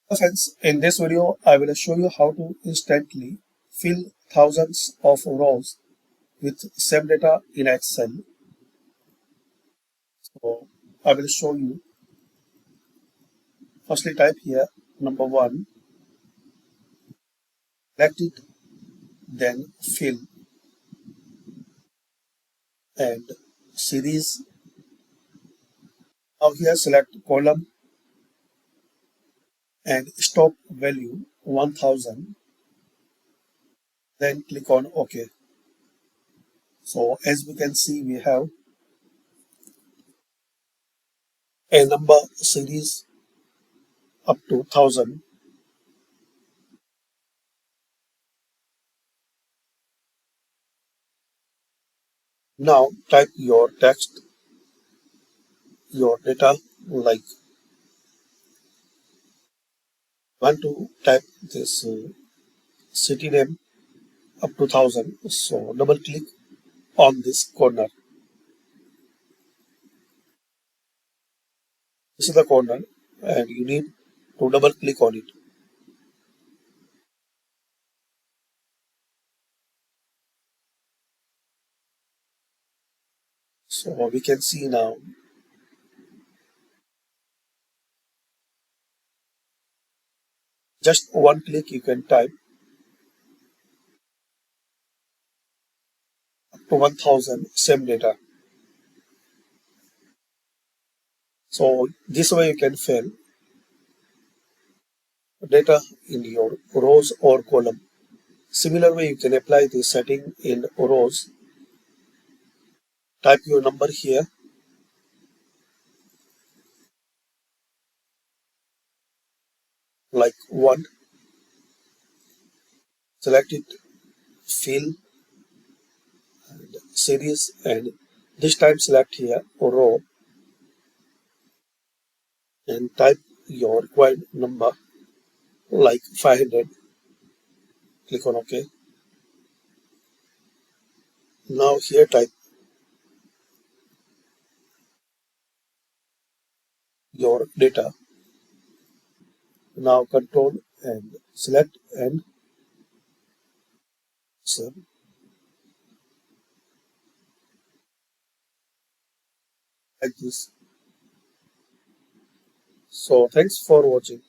Friends, in this video, I will show you how to instantly fill thousands of rows with same data in Excel. So I will show you. Firstly, type here number one, select it, then fill and series. Now here select column and stop value 1000. Then click on OK. So as we can see, we have a number series up to 1000. Now type your text, your data, like want to type this city name up to 1000. So double click on this corner. This is the corner and you need to double click on it. So we can see now just one click you can type up to 1000 same data. So this way you can fill data in your rows or column. Similar way you can apply this setting in rows. Type your number here like 1, select it, fill and series, and this time select here row and type your required number like 500. Click on OK. Now here type your data. Now control and select and save like this. So thanks for watching.